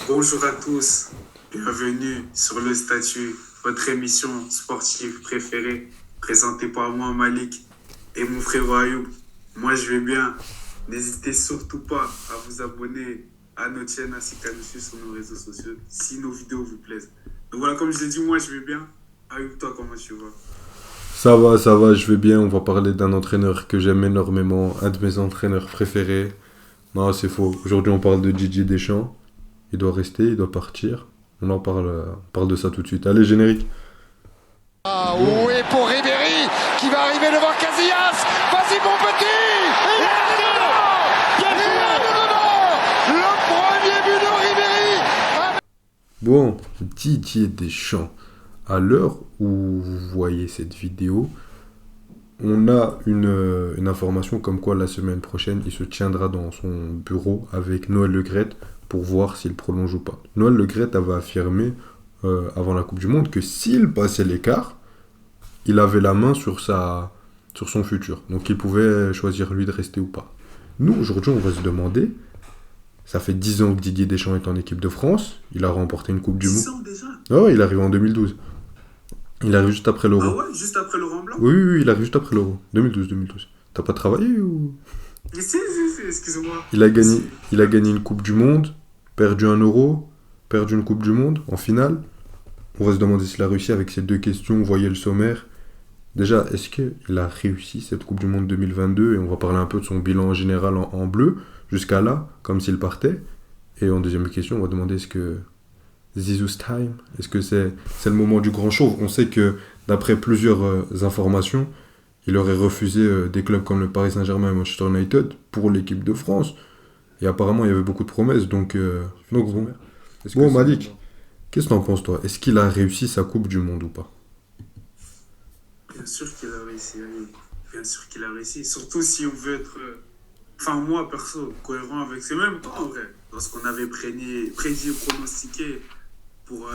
Bonjour à tous, bienvenue sur le statut, votre émission sportive préférée, présentée par moi Malik et mon frère Ayoub. Moi je vais bien, n'hésitez surtout pas à vous abonner à notre chaîne ainsi qu'à nous suivre sur nos réseaux sociaux si nos vidéos vous plaisent. Donc voilà, comme je l'ai dit, moi je vais bien. Ayoub, toi comment tu vas? Ça va, je vais bien. On va parler d'un entraîneur que j'aime énormément, un de mes entraîneurs préférés. Non, c'est faux. Aujourd'hui, on parle de Didier Deschamps. Il doit rester, il doit partir. On parle de ça tout de suite. Allez, générique. Ah oui, pour Ribéry qui va arriver devant Casillas. Vas-y mon petit. Il est dedans. Il est dedans. Le premier but de Ribéry. Bon, Didier Deschamps. À l'heure où vous voyez cette vidéo, on a une information comme quoi la semaine prochaine, il se tiendra dans son bureau avec Noël Le Graët pour voir s'il prolonge ou pas. Noël Le Graët avait affirmé avant la Coupe du Monde que s'il passait l'écart, il avait la main sur son futur. Donc il pouvait choisir lui de rester ou pas. Nous, aujourd'hui, on va se demander, ça fait 10 ans que Didier Deschamps est en équipe de France, il a remporté une Coupe du Monde. 10 ans déjà? Ah ouais, il arrive en 2012. Il arrive juste après Ah l'Euro. ouais, juste après Laurent Blanc? Oui, il arrive juste après l'Euro. 2012. T'as pas travaillé ou... Si, excusez-moi. Il a gagné, Si. il a gagné une Coupe du Monde, perdu un Euro, perdu une Coupe du Monde en finale. On va se demander s'il a réussi avec ces deux questions. Vous voyez le sommaire. Déjà, est-ce qu'il a réussi cette Coupe du Monde 2022? Et on va parler un peu de son bilan général en bleu, jusqu'à là, comme s'il partait. Et en deuxième question, on va demander est-ce que Zizou's time, est-ce que c'est le moment du grand show? On sait que, d'après plusieurs informations, il aurait refusé des clubs comme le Paris Saint-Germain et Manchester United pour l'équipe de France. Et apparemment, il y avait beaucoup de promesses. Donc bon. Bon, Malik, qu'est-ce que t'en penses, toi? Est-ce qu'il a réussi sa Coupe du Monde ou pas? Bien sûr qu'il a réussi, Ayoub. Bien sûr qu'il a réussi. Surtout si on veut être, enfin moi perso, cohérent avec c'est même pas en vrai. Lorsqu'on avait prédit et pronostiqué pour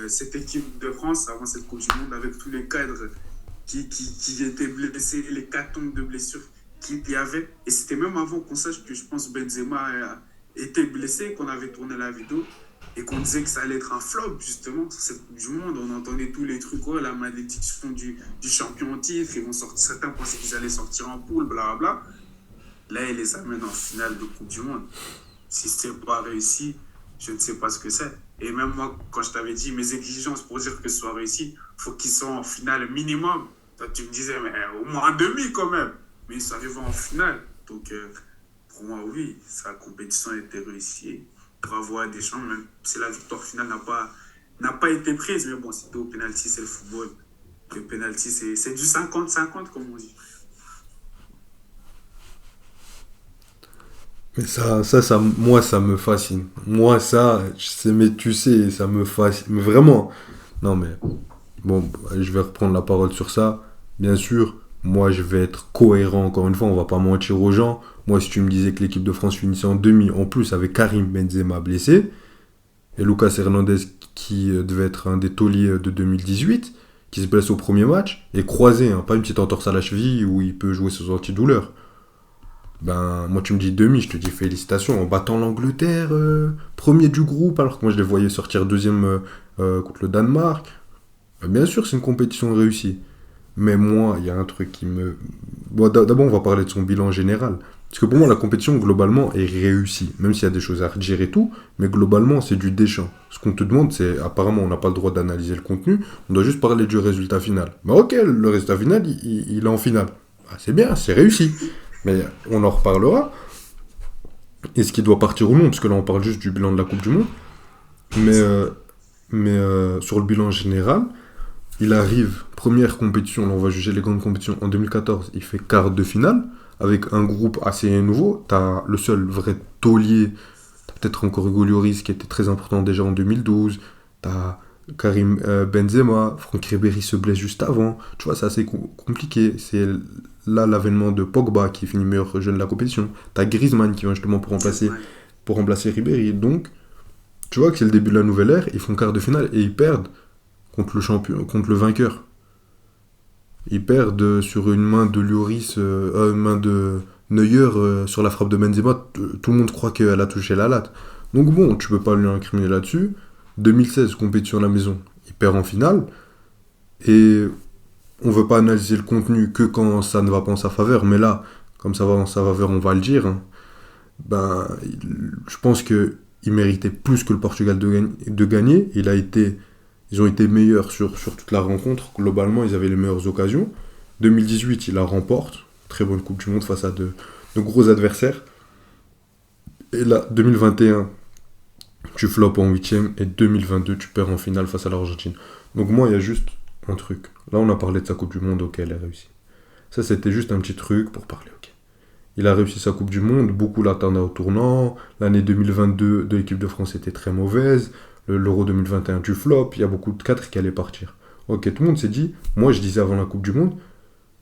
cette équipe de France avant cette Coupe du Monde avec tous les cadres qui étaient blessés, les 4 tombes de blessures qu'il y avait. Et c'était même avant qu'on sache que je pense Benzema était blessé, qu'on avait tourné la vidéo et qu'on disait que ça allait être un flop justement sur cette Coupe du Monde. On entendait tous les trucs, oh, la malédiction du champion en titre, certains pensaient qu'ils allaient sortir en poule, blablabla. Là, il les amène en finale de Coupe du Monde. Si c'est pas réussi, je ne sais pas ce que c'est. Et même moi, quand je t'avais dit mes exigences pour dire que ce soit réussi, il faut qu'ils soient en finale minimum. Toi, tu me disais, mais au moins un demi quand même. Mais ils sont arrivés en finale. Donc, pour moi, oui, sa compétition a été réussie. Bravo à Deschamps, même si la victoire finale n'a pas été prise. Mais bon, c'était au pénalty, c'est le football. Le pénalty, c'est du 50-50, comme on dit. Mais moi, ça me fascine. Moi, mais tu sais, ça me fascine. Mais vraiment. Non, mais bon, je vais reprendre la parole sur ça. Bien sûr, moi, je vais être cohérent encore une fois. On va pas mentir aux gens. Moi, si tu me disais que l'équipe de France finissait en demi, en plus avec Karim Benzema blessé, et Lucas Hernandez qui devait être un des tauliers de 2018, qui se blesse au premier match, et croisé, hein, pas une petite entorse à la cheville où il peut jouer sous antidouleur. Ben, moi, tu me dis demi, je te dis félicitations en battant l'Angleterre, premier du groupe, alors que moi, je les voyais sortir deuxième contre le Danemark. Bien sûr, c'est une compétition réussie. Mais moi, il y a un truc qui me... Bon, d'abord, on va parler de son bilan général. Parce que pour moi, la compétition, globalement, est réussie. Même s'il y a des choses à redire et tout, mais globalement, c'est du Deschamps. Ce qu'on te demande, c'est... Apparemment, on n'a pas le droit d'analyser le contenu, on doit juste parler du résultat final. Bah ok, le résultat final, il est en finale. Bah, c'est bien, c'est réussi. Mais on en reparlera. Est-ce qu'il doit partir ou non? Parce que là, on parle juste du bilan de la Coupe du Monde. Mais, sur le bilan général, il arrive, première compétition, là on va juger les grandes compétitions, en 2014, il fait quart de finale, avec un groupe assez nouveau. T'as le seul vrai taulier, t'as peut-être encore Hugo Lloris qui était très important déjà en 2012, t'as Karim Benzema, Franck Ribéry se blesse juste avant, tu vois, c'est assez compliqué. C'est là l'avènement de Pogba qui finit meilleur jeune de la compétition, t'as Griezmann qui vient justement pour remplacer Ribéry, donc tu vois que c'est le début de la nouvelle ère, ils font quart de finale et ils perdent contre le champion, contre le vainqueur. Ils perdent sur une main de Lloris, une main de Neuer sur la frappe de Benzema. Tout le monde croit qu'elle a touché la latte. Donc bon, tu peux pas lui incriminer là-dessus. 2016, compétition à la maison, il perd en finale. Et on veut pas analyser le contenu que quand ça ne va pas en sa faveur. Mais là, comme ça va en sa faveur, on va le dire. Hein. Ben, je pense que il méritait plus que le Portugal de gagner. Ils ont été meilleurs sur toute la rencontre. Globalement, ils avaient les meilleures occasions. 2018, il la remporte. Très bonne Coupe du Monde face à de gros adversaires. Et là, 2021, tu flops en huitième. Et 2022, tu perds en finale face à l'Argentine. Donc moi, il y a juste un truc. Là, on a parlé de sa Coupe du Monde. Ok, elle a réussi. Ça, c'était juste un petit truc pour parler. Ok. Il a réussi sa Coupe du Monde. Beaucoup l'attendaient au tournant. L'année 2022 de l'équipe de France était très mauvaise. L'Euro 2021, tu flop. Il y a beaucoup de cadres qui allaient partir. Ok, tout le monde s'est dit. Moi, je disais avant la Coupe du Monde,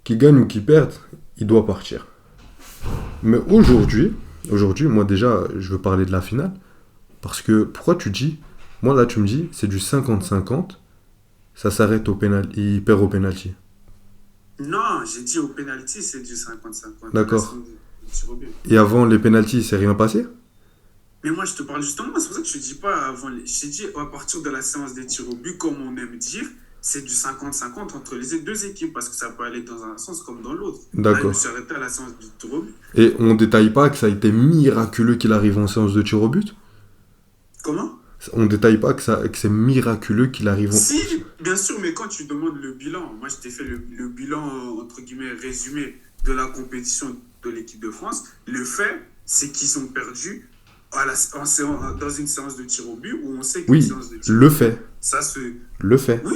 qu'il gagne ou qu'il perde, il doit partir. Mais aujourd'hui, moi déjà, je veux parler de la finale. Parce que, pourquoi tu dis, moi là tu me dis, c'est du 50-50, ça s'arrête au pénalty, il perd au pénalty. Non, j'ai dit au penalty, c'est du 50-50. D'accord. Et avant les pénaltys, il s'est rien passé? Mais moi, je te parle justement, c'est pour ça que je ne dis pas avant. J'ai dit à partir de la séance des tirs au but, comme on aime dire, c'est du 50-50 entre les deux équipes, parce que ça peut aller dans un sens comme dans l'autre. Là, je me D'accord. suis arrêté à la séance du tir au but. Et on détaille pas que ça a été miraculeux qu'il arrive en séance de tir au but? Comment? On détaille pas que c'est miraculeux qu'il arrive en... Si, bien sûr, mais quand tu demandes le bilan, moi je t'ai fait le bilan, entre guillemets, résumé de la compétition de l'équipe de France. Le fait, c'est qu'ils ont perdu dans une séance de tir au but où on sait qu'une Oui, séance de tir le au but, fait. ça se... Le fait. Oui,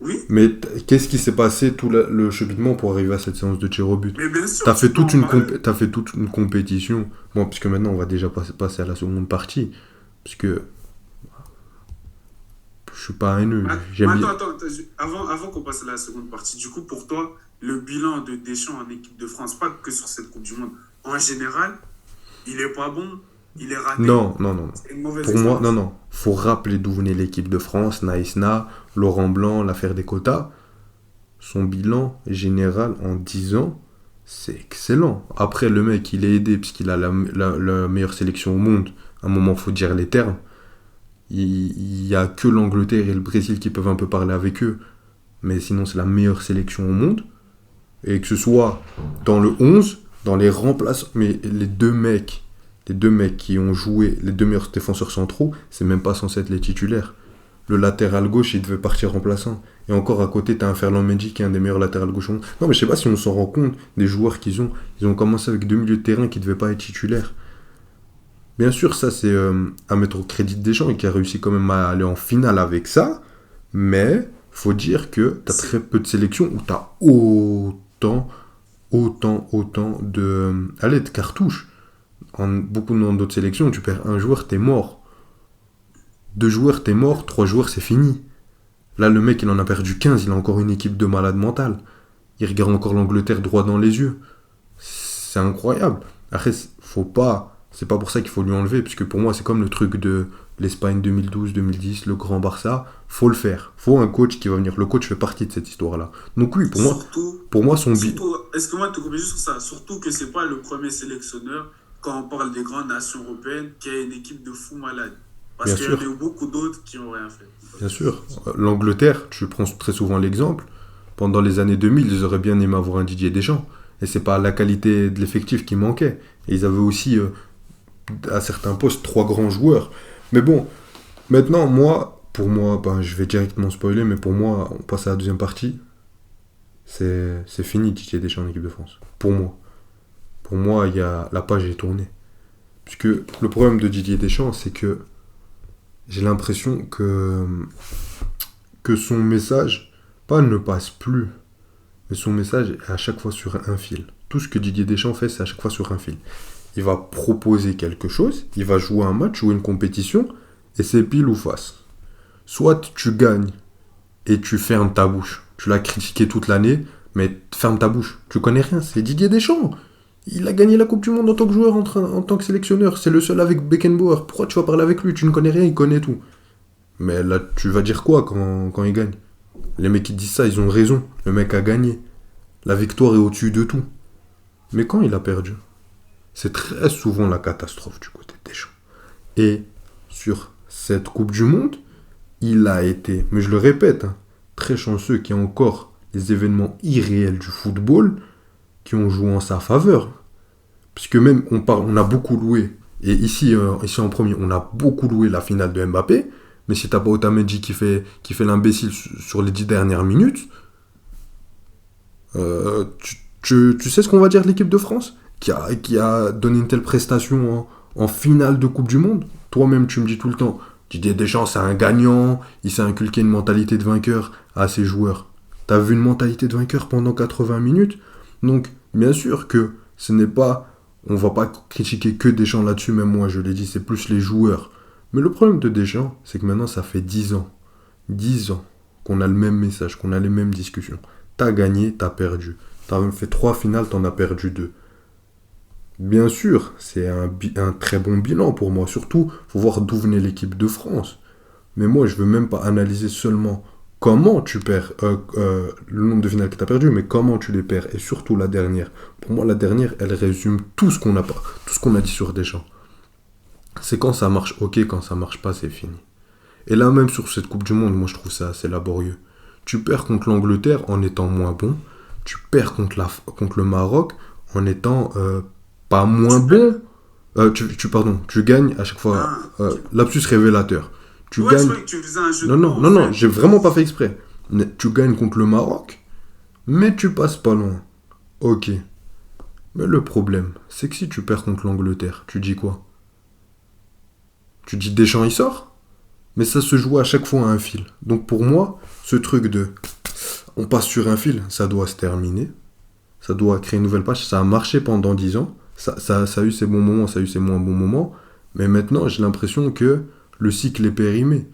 oui, Mais qu'est-ce qui s'est passé tout le cheminement pour arriver à cette séance de tir au but? mais bien sûr, T'as tu fait, peux en parler. t'as fait toute une compétition. Bon, puisque maintenant on va déjà passer à la seconde partie. Puisque je suis pas haineux. J'aime bien. Attends, avant qu'on passe à la seconde partie, du coup, pour toi, le bilan de Deschamps en équipe de France, pas que sur cette Coupe du Monde, en général, il est pas bon, il est raté. Non. C'est une mauvaise Pour moi, expérience. non. Faut rappeler d'où venait l'équipe de France, Naïsna, Laurent Blanc, l'affaire des quotas. Son bilan général en 10 ans, c'est excellent. Après, le mec, il est aidé puisqu'il a la meilleure sélection au monde. À un moment, faut dire les termes. Il y a que l'Angleterre et le Brésil qui peuvent un peu parler avec eux. Mais sinon, c'est la meilleure sélection au monde. Et que ce soit dans le 11, dans les remplaçants. Mais les deux mecs qui ont joué, les deux meilleurs défenseurs centraux, c'est même pas censé être les titulaires. Le latéral gauche, il devait partir remplaçant. Et encore à côté, t'as un Ferland Mendy qui est un des meilleurs latérales gauche au monde. Non, mais je sais pas si on s'en rend compte des joueurs qu'ils ont. Ils ont commencé avec deux milieux de terrain qui devaient pas être titulaires. Bien sûr, ça c'est à mettre au crédit des gens et qui a réussi quand même à aller en finale avec ça. Mais faut dire que t'as très peu de sélections où t'as autant de cartouches. Beaucoup d'autres sélections, tu perds un joueur, t'es mort. 2 joueurs, t'es mort. 3 joueurs, c'est fini. Là, le mec, il en a perdu 15. Il a encore une équipe de malades mentales. Il regarde encore l'Angleterre droit dans les yeux. C'est incroyable. Après, faut pas... C'est pas pour ça qu'il faut lui enlever, puisque pour moi, c'est comme le truc de l'Espagne 2012-2010, le grand Barça. Faut le faire. Faut un coach qui va venir. Le coach fait partie de cette histoire-là. Donc oui, pour moi son excuse-moi de te couper juste sur ça. Surtout que c'est pas le premier sélectionneur, quand on parle des grandes nations européennes, qui a une équipe de fous malades. Parce qu'il y en a eu beaucoup d'autres qui n'ont rien fait. Bien sûr. L'Angleterre, tu prends très souvent l'exemple. Pendant les années 2000, ils auraient bien aimé avoir un Didier Deschamps. Et c'est pas la qualité de l'effectif qui manquait. Et ils avaient aussi, à certains postes, 3 grands joueurs. Mais bon, maintenant, pour moi, je vais directement spoiler, mais pour moi, on passe à la deuxième partie. C'est fini Didier Deschamps en équipe de France. Pour moi. Pour moi, la page est tournée. Puisque le problème de Didier Deschamps, c'est que j'ai l'impression que son message, pas ne passe plus, mais son message est à chaque fois sur un fil. Tout ce que Didier Deschamps fait, c'est à chaque fois sur un fil. Il va proposer quelque chose, il va jouer un match, jouer une compétition, et c'est pile ou face. Soit tu gagnes et tu fermes ta bouche. Tu l'as critiqué toute l'année, mais ferme ta bouche. Tu connais rien, c'est Didier Deschamps. Il a gagné la Coupe du Monde en tant que joueur, en tant que sélectionneur. C'est le seul avec Beckenbauer. Pourquoi tu vas parler avec lui? Tu ne connais rien, il connaît tout. Mais là, tu vas dire quoi quand il gagne? Les mecs qui disent ça, ils ont raison. Le mec a gagné. La victoire est au-dessus de tout. Mais quand il a perdu, c'est très souvent la catastrophe du côté de Deschamps. Et sur cette Coupe du Monde, il a été, mais je le répète, hein, très chanceux qu'il y ait encore les événements irréels du football qui ont joué en sa faveur. Puisque même, on a beaucoup loué, et ici en premier, on a beaucoup loué la finale de Mbappé, mais si t'as pas Otamendi qui fait l'imbécile sur les 10 dernières minutes, tu sais ce qu'on va dire de l'équipe de France qui a donné une telle prestation en finale de Coupe du Monde. Toi-même, tu me dis tout le temps, Didier Deschamps, c'est un gagnant, il s'est inculqué une mentalité de vainqueur à ses joueurs. T'as vu une mentalité de vainqueur pendant 80 minutes? Donc, bien sûr que ce n'est pas... On va pas critiquer que Deschamps là-dessus, même moi, je l'ai dit, c'est plus les joueurs. Mais le problème de Deschamps, c'est que maintenant, ça fait 10 ans qu'on a le même message, qu'on a les mêmes discussions. T'as gagné, t'as perdu. T'as même fait 3 finales, t'en as perdu 2. Bien sûr, c'est un très bon bilan pour moi. Surtout, faut voir d'où venait l'équipe de France. Mais moi, je veux même pas analyser seulement comment tu perds, le nombre de finales que tu as perdu, mais comment tu les perds. Et surtout la dernière. Pour moi, la dernière, elle résume tout ce qu'on a dit sur Deschamps. C'est quand ça marche, ok, quand ça marche pas, c'est fini. Et là, même sur cette Coupe du Monde, moi, je trouve ça assez laborieux. Tu perds contre l'Angleterre en étant moins bon. Tu perds contre le Maroc en étant pas moins bon. Tu gagnes à chaque fois. Lapsus révélateur. Tu gagnes. Je que tu faisais un jeu Non, j'ai vraiment pas fait exprès. Mais tu gagnes contre le Maroc, mais tu passes pas loin. Ok. Mais le problème, c'est que si tu perds contre l'Angleterre, tu dis quoi? Tu dis Deschamps il sort? Mais ça se joue à chaque fois à un fil. Donc pour moi, ce truc de on passe sur un fil, ça doit se terminer. Ça doit créer une nouvelle page. Ça a marché pendant 10 ans. Ça a eu ses bons moments, ça a eu ses moins bons moments. Mais maintenant, j'ai l'impression que le cycle est périmé.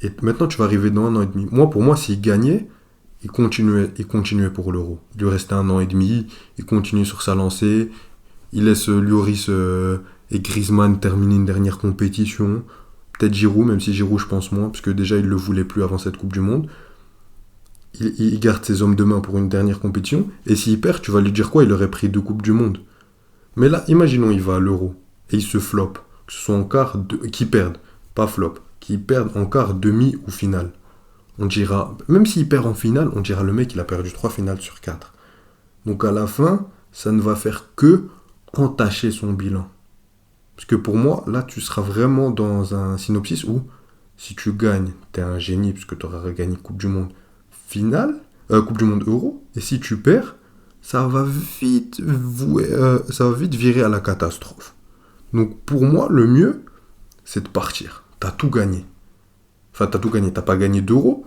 Et maintenant, tu vas arriver dans 1 an et demi. Pour moi, s'il gagnait, il continuait pour l'Euro. Il lui restait 1 an et demi. Il continue sur sa lancée. Il laisse Lloris et Griezmann terminer une dernière compétition. Peut-être Giroud, même si Giroud, je pense moins, parce que déjà, il ne le voulait plus avant cette Coupe du Monde. Il garde ses hommes de main pour une dernière compétition. Et s'il perd, tu vas lui dire quoi? Il aurait pris 2 Coupes du Monde. Mais là, imaginons, il va à l'Euro. Et il se floppe. Que ce soit en quart, qui perdent. Pas flop. Qui perdent en quart, demi ou finale. On dira, même s'il perd en finale, on dira le mec, il a perdu 3 finales sur 4. Donc à la fin, ça ne va faire que entacher son bilan. Parce que pour moi, là, tu seras vraiment dans un synopsis où, si tu gagnes, t'es un génie, puisque tu auras gagné Coupe du Monde finale, Coupe du Monde Euro, et si tu perds, ça va vite virer à la catastrophe. Donc pour moi, le mieux, c'est de partir. T'as tout gagné. Enfin, t'as tout gagné. T'as pas gagné d'euros,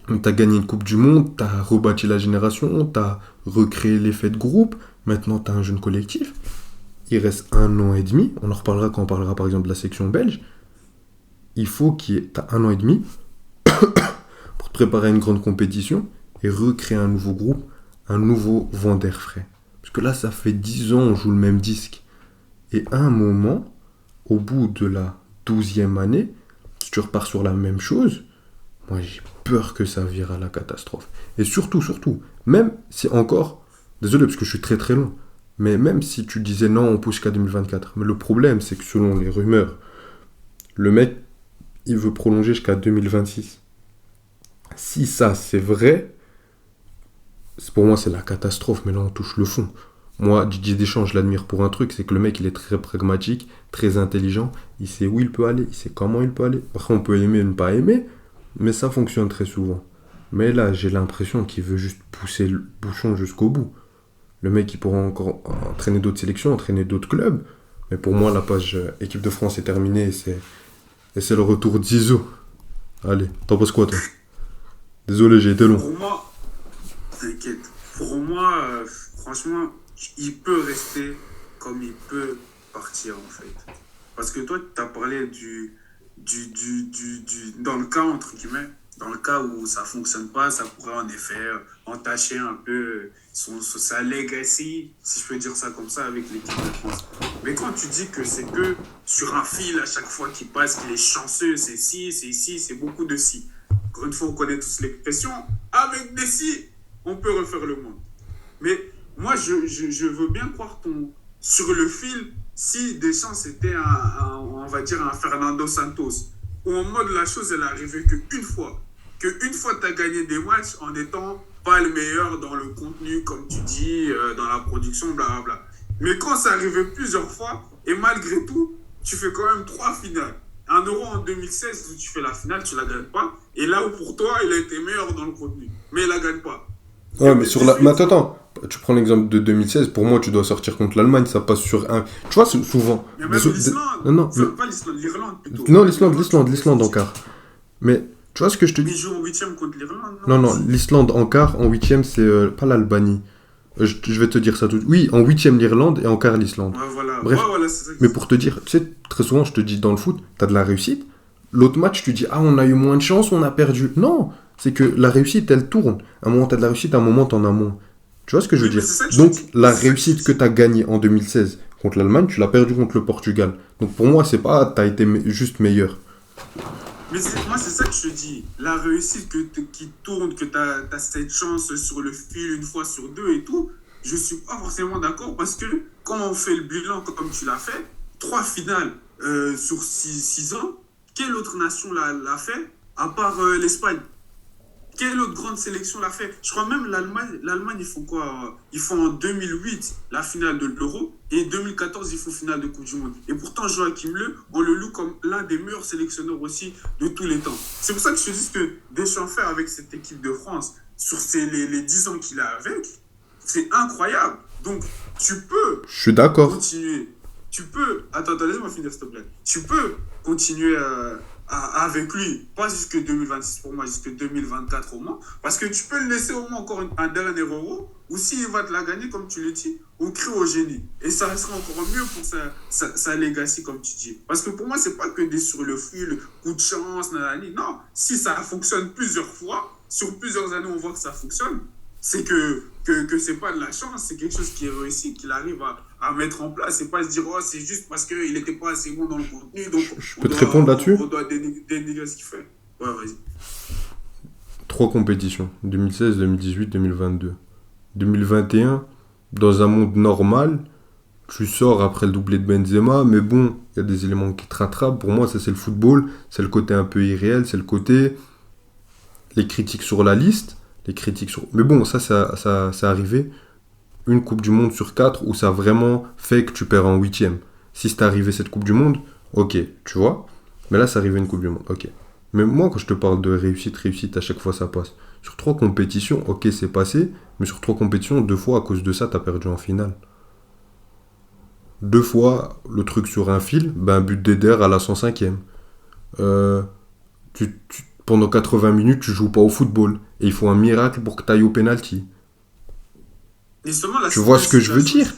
mais t'as gagné une Coupe du Monde, t'as rebâti la génération, t'as recréé l'effet de groupe, maintenant t'as un jeune collectif. Il reste 1 an et demi, on en reparlera quand on parlera par exemple de la section belge. Il faut t'as 1 an et demi pour te préparer à une grande compétition et recréer un nouveau groupe, un nouveau vent d'air frais. Parce que là, ça fait 10 ans, on joue le même disque. Et à un moment, au bout de la 12e année, si tu repars sur la même chose, moi j'ai peur que ça vire à la catastrophe. Et surtout, même si encore, désolé parce que je suis très très long, mais même si tu disais non, on pousse jusqu'à 2024, mais le problème c'est que selon les rumeurs, le mec, il veut prolonger jusqu'à 2026. Si ça c'est vrai, pour moi c'est la catastrophe, mais là on touche le fond. Moi, Didier Deschamps, je l'admire pour un truc, c'est que le mec, il est très pragmatique, très intelligent, il sait où il peut aller, il sait comment il peut aller. Après, on peut aimer ou ne pas aimer, mais ça fonctionne très souvent. Mais là, j'ai l'impression qu'il veut juste pousser le bouchon jusqu'au bout. Le mec, il pourra encore entraîner d'autres sélections, entraîner d'autres clubs, mais pour moi, la page équipe de France est terminée et c'est le retour d'Iso. Allez, t'en penses quoi, toi? Désolé, j'ai été long. Pour moi, t'inquiète. Pour moi, franchement, il peut rester comme il peut partir, en fait. Parce que toi, tu as parlé dans le cas, entre guillemets, dans le cas où ça ne fonctionne pas, ça pourrait en effet entacher un peu sa legacy, si je peux dire ça comme ça, avec l'équipe de France. Mais quand tu dis que c'est que sur un fil à chaque fois qu'il passe, qu'il est chanceux, c'est ci, c'est beaucoup de si. Encore une fois, on connaît tous l'expression, avec des si, on peut refaire le monde. Mais moi, je veux bien croire sur le fil, si Deschamps c'était on va dire un Fernando Santos, où en mode la chose elle arrivait qu'une fois, qu'une fois tu as gagné des matchs en étant pas le meilleur dans le contenu, comme tu dis, dans la production, blablabla. Mais quand ça arrivait plusieurs fois, et malgré tout, tu fais quand même 3 finales. Un Euro en 2016 où tu fais la finale, tu la gagnes pas. Et là où pour toi, il a été meilleur dans le contenu. Mais il la gagne pas. Ouais, mais sur la. Mais attends. Tu prends l'exemple de 2016, pour moi, tu dois sortir contre l'Allemagne, ça passe sur un. Tu vois, c'est souvent. Mais même l'Islande. Non, Pas l'Islande, l'Irlande plutôt. non, l'Islande en quart. Mais tu vois ce que je te Mais dis. ils jouent en huitième contre l'Irlande, Non, l'Islande en quart, en huitième, c'est pas l'Albanie. Je vais te dire ça tout de suite. Oui, en huitième l'Irlande et en quart l'Islande. Ouais, voilà. Bref. Ouais, voilà, c'est ça. Mais pour te dire, tu sais, très souvent, je te dis dans le foot, t'as de la réussite. L'autre match, tu dis, ah, on a eu moins de chance, on a perdu. Non, c'est que la réussite, elle tourne. À un moment, t'as de la réussite, à un moment, t'en as moins. Tu vois ce que je veux dire? Donc, la réussite que t'as gagnée en 2016 contre l'Allemagne, tu l'as perdue contre le Portugal. Donc, pour moi, c'est pas, t'as été juste meilleur. Mais moi, c'est ça que je te dis. La réussite qui tourne, que tu as cette chance sur le fil une fois sur deux et tout, je suis pas forcément d'accord parce que quand on fait le bilan comme tu l'as fait, 3 finales sur 6 ans, quelle autre nation l'a fait à part l'Espagne? Quelle autre grande sélection l'a fait? Je crois même l'Allemagne, ils font quoi? Ils font en 2008 la finale de l'Euro et 2014, ils font finale de Coupe du Monde. Et pourtant, Joachim Löw, on le loue comme l'un des meilleurs sélectionneurs aussi de tous les temps. C'est pour ça que je te dis que Deschamps fait avec cette équipe de France sur les 10 ans qu'il a avec, c'est incroyable. Donc, tu peux Je suis d'accord. continuer. Tu peux... Attends, laisse-moi finir, s'il te plaît. Tu peux continuer avec lui, pas jusque 2026 pour moi, jusque 2024 au moins, parce que tu peux le laisser au moins encore un dernier Euro, ou s'il va te la gagner, comme tu le dis, on crie au génie. Et ça sera encore mieux pour sa legacy, comme tu dis. Parce que pour moi, c'est pas que des sur le fil, coup de chance, nanani. Non, si ça fonctionne plusieurs fois, sur plusieurs années, on voit que ça fonctionne, c'est que c'est pas de la chance, c'est quelque chose qui est réussi, qu'il arrive à mettre en place, et pas se dire, oh, c'est juste parce qu'il n'était pas assez bon dans le contenu, donc Je peux te répondre là-dessus? on doit dénigrer ce qu'il fait. Ouais, vas-y. 3 compétitions, 2016, 2018, 2022. 2021, dans un monde normal, tu sors après le doublé de Benzema, mais bon, il y a des éléments qui te rattrapent. Pour moi, ça c'est le football, c'est le côté un peu irréel, c'est le côté les critiques sur la liste, les critiques sur... Mais bon, ça c'est arrivé une Coupe du Monde sur 4 où ça a vraiment fait que tu perds en huitième. Si c'est arrivé cette Coupe du Monde, ok, tu vois. Mais là, c'est arrivé une Coupe du Monde, ok. Mais moi, quand je te parle de réussite, à chaque fois ça passe. Sur 3 compétitions, ok, c'est passé, mais sur 3 compétitions, 2 fois, à cause de ça, t'as perdu en finale. 2 fois, le truc sur un fil, ben, but d'Eder à la 105e. Pendant 80 minutes, tu joues pas au football. Et il faut un miracle pour que tu ailles au penalty. Tu vois ce que je veux dire?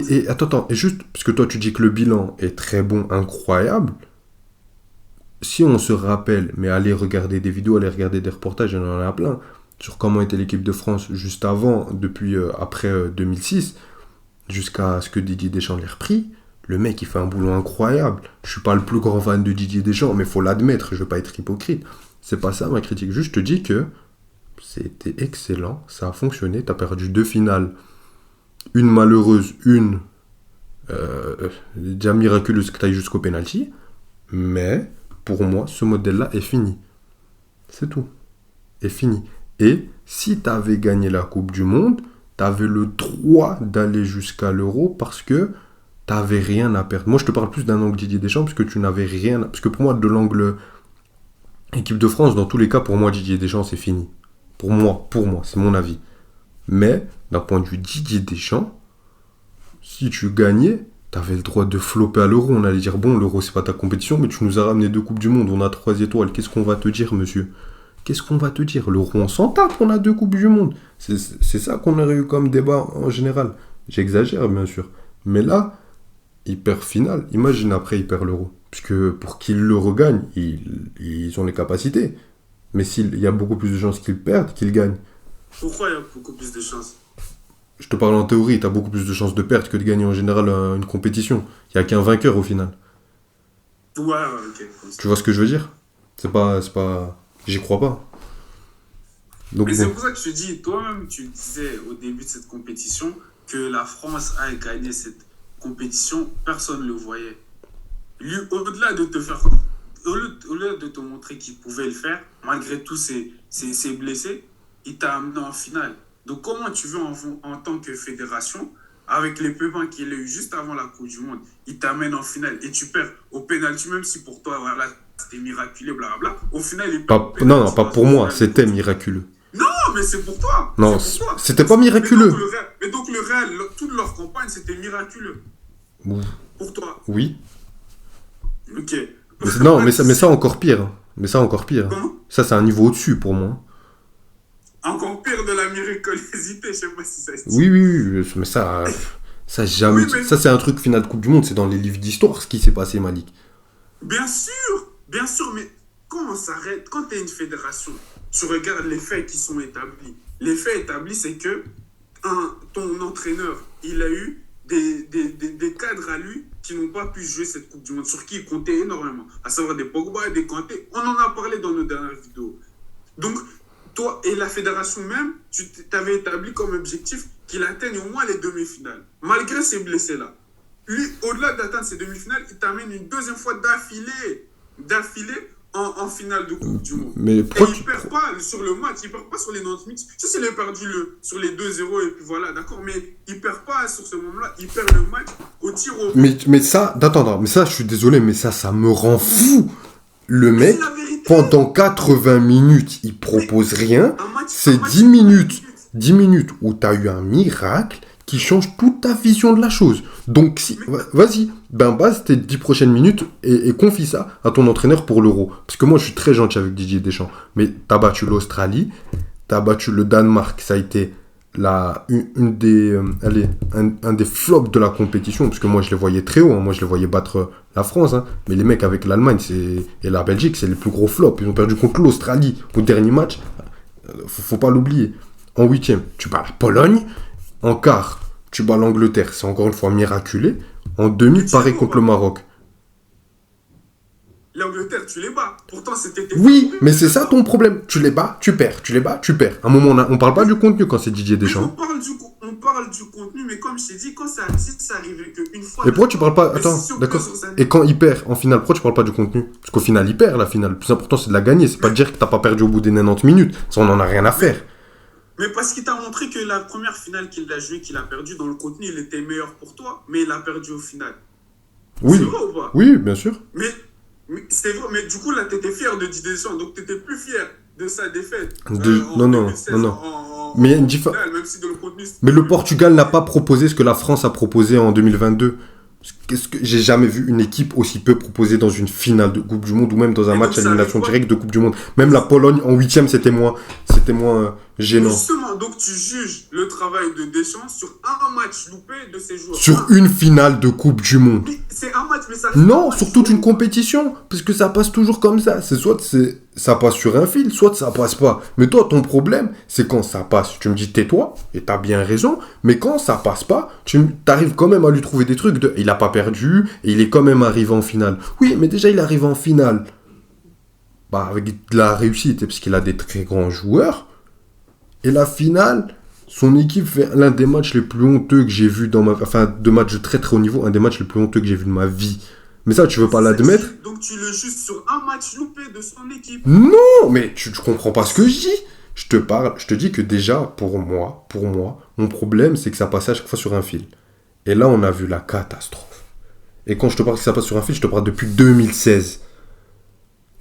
Et attends, et juste, parce que toi tu dis que le bilan est très bon, incroyable. Si on se rappelle, mais allez regarder des vidéos, allez regarder des reportages, il y en a plein, sur comment était l'équipe de France juste avant, depuis après 2006, jusqu'à ce que Didier Deschamps l'ait repris. Le mec, il fait un boulot incroyable. Je suis pas le plus grand fan de Didier Deschamps, mais faut l'admettre, je veux pas être hypocrite. C'est pas ça ma critique. Juste, je te dis que c'était excellent, ça a fonctionné. T'as perdu 2 finales, une malheureuse, une déjà miraculeuse que t'ailles jusqu'au penalty. Mais pour moi, ce modèle-là est fini. C'est tout. Est fini. Et si t'avais gagné la Coupe du Monde, t'avais le droit d'aller jusqu'à l'Euro parce que t'avais rien à perdre. Moi, je te parle plus d'un angle Didier Deschamps parce que tu n'avais rien. Parce que pour moi, de l'angle équipe de France, dans tous les cas, pour moi, Didier Deschamps, c'est fini. Pour moi, c'est mon avis. Mais, d'un point de vue Didier Deschamps, si tu gagnais, t'avais le droit de flopper à l'Euro. On allait dire, bon, l'Euro, c'est pas ta compétition, mais tu nous as ramené 2 Coupes du Monde, on a 3 étoiles. Qu'est-ce qu'on va te dire, monsieur? Qu'est-ce qu'on va te dire? L'Euro, on s'en tape, on a 2 Coupes du Monde. C'est ça qu'on aurait eu comme débat en général. J'exagère, bien sûr. Mais là, il perd finale. Imagine après, il perd l'Euro. Puisque pour qu'il le regagne, ils ont les capacités. Mais s'il y a beaucoup plus de chances qu'ils perdent qu'ils gagnent. Pourquoi il y a beaucoup plus de chances? Je te parle en théorie, tu as beaucoup plus de chances de perdre que de gagner en général une compétition. Il n'y a qu'un vainqueur au final. Ouais, ok. Tu vois ce que je veux dire? C'est pas... J'y crois pas. Donc, mais c'est pour ça que je te dis, toi-même, tu disais au début de cette compétition que la France a gagné compétition, personne ne le voyait. Lui, au-delà de te faire, au-delà de te montrer qu'il pouvait le faire, malgré tous ses blessés, il t'a amené en finale. Donc, comment tu veux, en tant que fédération, avec les pépins qu'il a eu juste avant la Coupe du Monde, il t'amène en finale et tu perds au pénalty, même si pour toi, voilà, c'était miraculé, blablabla. Au final, il perd au Non, non, pénalty pas dans pour une moi, finale. c'était miraculeux. Non, mais c'est pour toi. Non, C'est pour toi. c'était pas miraculeux. Mais donc le Real, toute leur campagne, c'était miraculeux. Pour toi. Oui. Ok. Non, mais ça encore pire. Hein. Mais ça encore pire. Comment? Ça, c'est un niveau au-dessus pour moi. Encore pire de la miraculosité, je sais pas si ça se dit. Oui, oui, oui. Mais ça jamais. Oui, mais- Ça, c'est un truc final de Coupe du Monde. C'est dans les livres d'histoire ce qui s'est passé, Malik. Bien sûr, mais quand on s'arrête, quand tu es une fédération, tu regardes les faits qui sont établis. Les faits établis, c'est que ton entraîneur, il a eu des cadres à lui qui n'ont pas pu jouer cette Coupe du Monde, sur qui il comptait énormément, à savoir des Pogba, des Kanté. On en a parlé dans nos dernières vidéos. Donc, toi et la fédération même, tu t'avais établi comme objectif qu'il atteigne au moins les demi-finales, malgré ces blessés-là. Lui, au-delà d'atteindre ces demi-finales, il t'amène une deuxième fois d'affilée en finale de Coupe du Monde. Mais Et pourquoi il perd pas sur le match, il perd pas sur les 90 minutes. Ça, c'est perdu sur les 2-0 et puis voilà, d'accord. Mais il perd pas sur ce moment-là, il perd le match au tir au but. mais ça, attends, mais ça, je suis désolé, mais ça me rend fou. Le Mais mec, c'est la vérité. pendant 80 minutes, il propose rien. Un match- C'est un match- 10 minutes. 10 minutes où tu as eu un miracle qui change toute ta vision de la chose. Donc, si, vas-y, base tes 10 prochaines minutes et confie ça à ton entraîneur pour l'Euro. Parce que moi, je suis très gentil avec Didier Deschamps. Mais tu as battu l'Australie, tu as battu le Danemark, ça a été un des flops de la compétition. Parce que moi, je les voyais très haut. Hein. Moi, je les voyais battre la France. Hein. Mais les mecs avec l'Allemagne et la Belgique, c'est les plus gros flops. Ils ont perdu contre l'Australie au dernier match. Faut pas l'oublier. En huitième, tu bats la Pologne. En quart, tu bats l'Angleterre. C'est encore une fois miraculé. En demi, Mais tu pareil sais contre quoi le Maroc. L'Angleterre, tu les bats. Pourtant, c'était tes Oui, favoris, mais c'est ça d'accord. ton problème. Tu les bats, tu perds. Tu les bats, tu perds. À un moment, on parle pas du contenu quand c'est Didier Mais Deschamps. on parle du contenu, mais comme je t'ai dit, si ça arrivait qu'une fois. Et pourquoi tu parles pas... Mais Attends, si on d'accord. peut sur sa- Et quand il perd en finale, pourquoi tu parles pas du contenu? Parce qu'au final, il perd la finale. Le plus important, c'est de la gagner. C'est pas de dire que t'as pas perdu au bout des 90 minutes. Ça, on en a rien à faire. Mais parce qu'il t'a montré que la première finale qu'il a jouée, qu'il a perdue, dans le contenu, il était meilleur pour toi, mais il a perdu au final. Oui. C'est vrai ou pas? Oui, bien sûr. Mais c'est vrai, mais du coup, là, t'étais fier de Didier Deschamps, donc t'étais plus fier de sa défaite. En Non, 2016, non. en Mais il y a une différence. finale, même si dans le contenu, c'était- Mais le Portugal n'a pas proposé ce que la France a proposé en 2022. Qu'est-ce que j'ai jamais vu une équipe aussi peu proposer dans une finale de Coupe du Monde ou même dans un Et match donc, à ça élimination arrive pas. directe de Coupe du Monde. Même la Pologne en huitième, c'était moins gênant. Justement, donc tu juges le travail de Deschamps sur un match loupé de ses joueurs. Sur une finale de Coupe du Monde. Mais c'est un match, mais ça reste un Non, match. sur toute une compétition, parce que ça passe toujours comme ça. Ça passe sur un fil, soit ça passe pas. Mais toi, ton problème, c'est quand ça passe. Tu me dis tais-toi, et t'as bien raison. Mais quand ça passe pas, tu arrives quand même à lui trouver des trucs de. Il a pas perdu, et il est quand même arrivé en finale. Oui, mais déjà il arrive en finale. Avec de la réussite, parce qu'il a des très grands joueurs. Et la finale, son équipe fait l'un des matchs les plus honteux que j'ai vu de matchs de très très haut niveau, un des matchs les plus honteux que j'ai vu de ma vie. Mais ça, tu veux pas l'admettre? Donc tu le juges sur un match loupé de son équipe. Non, mais tu comprends pas ce que je dis. Je te dis que déjà, pour moi, mon problème, c'est que ça passait à chaque fois sur un fil. Et là, on a vu la catastrophe. Et quand je te parle que ça passe sur un fil, je te parle depuis 2016.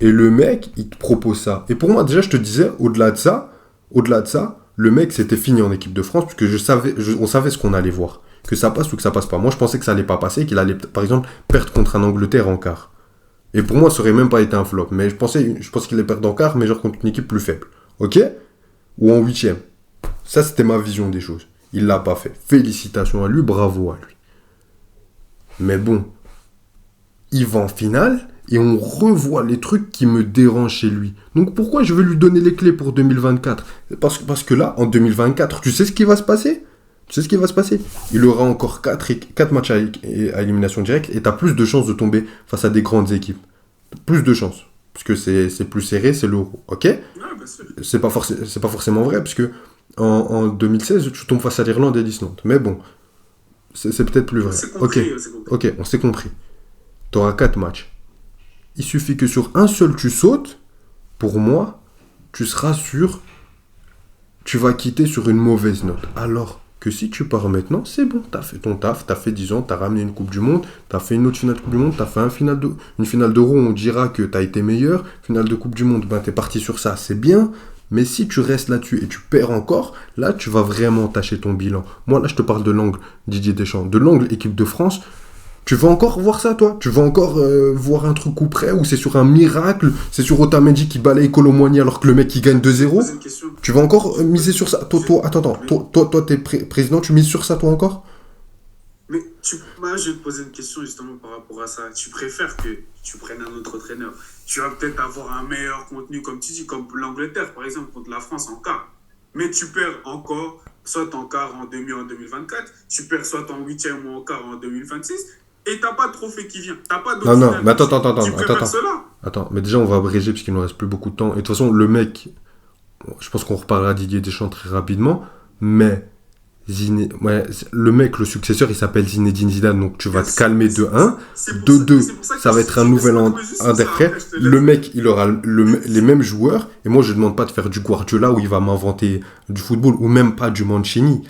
Et le mec, il te propose ça. Et pour moi, déjà, je te disais, au-delà de ça, le mec, c'était fini en équipe de France, parce que on savait ce qu'on allait voir. Que ça passe ou que ça passe pas. Moi, je pensais que ça allait pas passer, qu'il allait, par exemple, perdre contre un Angleterre en quart. Et pour moi, ça aurait même pas été un flop. Mais je pense qu'il allait perdre en quart, mais genre contre une équipe plus faible. Ok? Ou en huitième. Ça, c'était ma vision des choses. Il l'a pas fait. Félicitations à lui, bravo à lui. Mais bon, il va en finale et on revoit les trucs qui me dérangent chez lui. Donc pourquoi je veux lui donner les clés pour 2024? Parce que là, en 2024, tu sais ce qui va se passer? Il aura encore 4 matchs à élimination directe et tu as plus de chances de tomber face à des grandes équipes. Plus de chances. Parce que c'est plus serré, c'est l'Euro. Ok? Ouais, bah, C'est pas forcément vrai, parce que en 2016, tu tombes face à l'Irlande et l'Islande. Mais bon, C'est peut-être plus vrai. C'est compris, c'est compris. Ok, on s'est compris. Tu auras 4 matchs. Il suffit que sur un seul tu sautes. Pour moi, tu seras sûr. Tu vas quitter sur une mauvaise note. Alors que si tu pars maintenant, c'est bon. Tu as fait ton taf. Tu as fait 10 ans. Tu as ramené une Coupe du Monde. Tu as fait une autre finale de Coupe du Monde. Tu as fait une finale d'Euro. On dira que tu as été meilleur. Finale de Coupe du Monde, ben, tu es parti sur ça. C'est bien. Mais si tu restes là-dessus et tu perds encore, là, tu vas vraiment tâcher ton bilan. Moi, là, je te parle de l'angle Didier Deschamps. De l'angle équipe de France. Tu vas encore voir ça, toi? Tu vas encore voir un truc coup près où c'est sur un miracle, c'est sur Otamendi qui balaye Kolo Muani alors que le mec il gagne 2-0? Tu vas encore miser sur ça? Attends, toi, t'es président, tu mises sur ça, toi encore? Mais moi, je vais te poser une question justement par rapport à ça. Tu préfères que tu prennes un autre entraîneur? Tu vas peut-être avoir un meilleur contenu, comme tu dis, comme l'Angleterre, par exemple, contre la France en quart. Mais tu perds encore, soit en quart en demi en 2024, tu perds soit en huitième ou en quart en 2026, et t'as pas de trophée qui vient. T'as pas de Non, mais attends. Cela. Attends, mais déjà, on va abréger parce qu'il ne nous reste plus beaucoup de temps. Et de toute façon, le mec, je pense qu'on reparlera de Didier Deschamps très rapidement, mais le mec, le successeur, il s'appelle Zinedine Zidane, donc tu vas te calmer de 1. De 2, ça va être un nouvel interprète. Le mec, il aura les mêmes joueurs, et moi, je ne demande pas de faire du Guardiola où il va m'inventer du football, ou même pas du Mancini,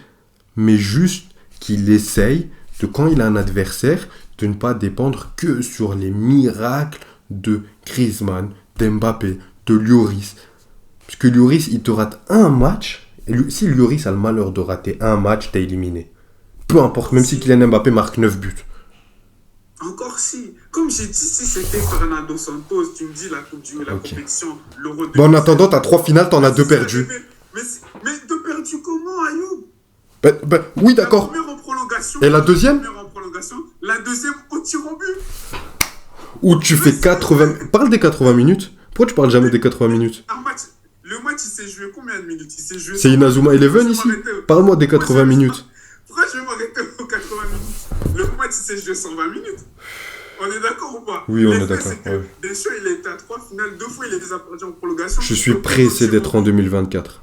mais juste qu'il essaye de, quand il a un adversaire, de ne pas dépendre que sur les miracles de Griezmann, d'Mbappé, de Lloris. Parce que Lloris, il te rate un match. Et si Lloris a le malheur de rater un match, t'es éliminé. Peu importe, même si Kylian Mbappé marque 9 buts. Encore si. Comme j'ai dit, si c'était Fernando Santos, tu me dis la Coupe du Monde, la compétition, l'Euro. Bon, en attendant, t'as 3 finales, t'en as 2 perdues. Mais 2 perdus comment, Ayoub? Oui, d'accord. La première en prolongation. Et la deuxième? La deuxième au tir au but. Où tu fais 80... Parle des 80 minutes. Pourquoi tu parles jamais des 80 minutes? Le match, il s'est joué combien de minutes? C'est Inazuma Eleven ici? Parle-moi des 80 minutes. Pourquoi je vais m'arrêter aux 80 minutes? Le match, il s'est joué 120 minutes. On est d'accord ou pas? Oui, on est d'accord. Deschamps, il était à 3 finales, 2 fois, il les a perdus en prolongation. Je suis pressé d'être en 2024.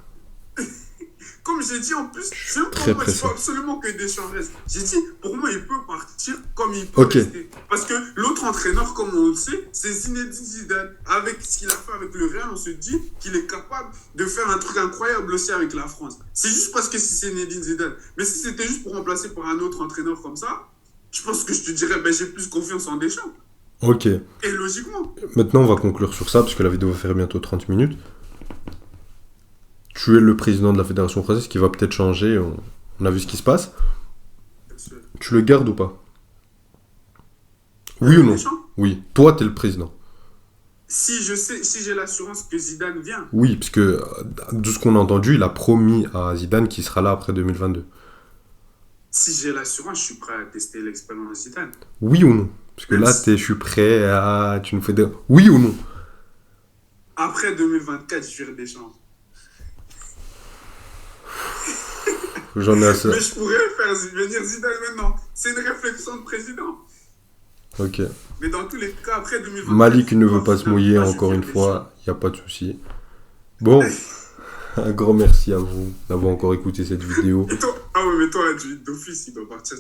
Comme j'ai dit en plus, il faut absolument que Deschamps reste. J'ai dit, pour moi, il peut partir comme il peut rester. Parce que l'autre entraîneur, comme on le sait, c'est Zinedine Zidane. Avec ce qu'il a fait avec le Real, on se dit qu'il est capable de faire un truc incroyable aussi avec la France. C'est juste parce que c'est Zinedine Zidane. Mais si c'était juste pour remplacer par un autre entraîneur comme ça, je pense que je te dirais, j'ai plus confiance en Deschamps. Ok. Et logiquement. Maintenant, on va conclure sur ça, parce que la vidéo va faire bientôt 30 minutes. Tu es le président de la Fédération française qui va peut-être changer. On a vu ce qui se passe. Tu le gardes ou pas? Oui ou non? Oui. Toi, tu es le président. Si j'ai l'assurance que Zidane vient. Oui, parce que de ce qu'on a entendu, il a promis à Zidane qu'il sera là après 2022. Si j'ai l'assurance, je suis prêt à tester l'expérience Zidane. Oui ou non? Parce que là, je suis prêt à... Tu nous fais des... Oui ou non? Après 2024, je vais Deschamps. J'en ai assez. Mais je pourrais faire venir Zidane maintenant. C'est une réflexion de président. Ok. Mais dans tous les cas, après 2024... Malik ne veut pas se mouiller, encore une fois. Il n'y a pas de souci. Bon, un grand merci à vous d'avoir encore écouté cette vidéo. Et toi, mais toi, d'office, il doit partir.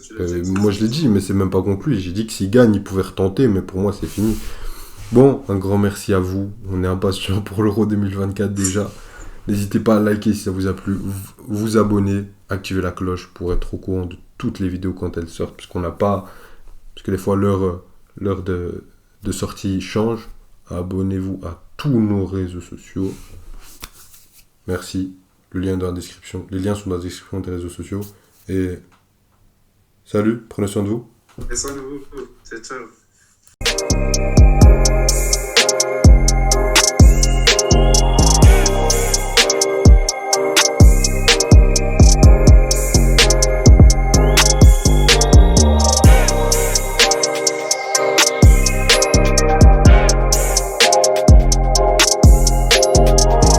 Moi, je l'ai dit, mais c'est même pas conclu. J'ai dit que s'il gagne, il pouvait retenter, mais pour moi, c'est fini. Bon, un grand merci à vous. On est impatients pour l'Euro 2024 déjà. N'hésitez pas à liker si ça vous a plu, vous abonner, activer la cloche pour être au courant de toutes les vidéos quand elles sortent, parce que des fois l'heure de sortie change. Abonnez-vous à tous nos réseaux sociaux. Merci. Le lien est dans la description. Les liens sont dans la description des réseaux sociaux. Et salut, prenez soin de vous. Prenez soin de vous. C'est ciao.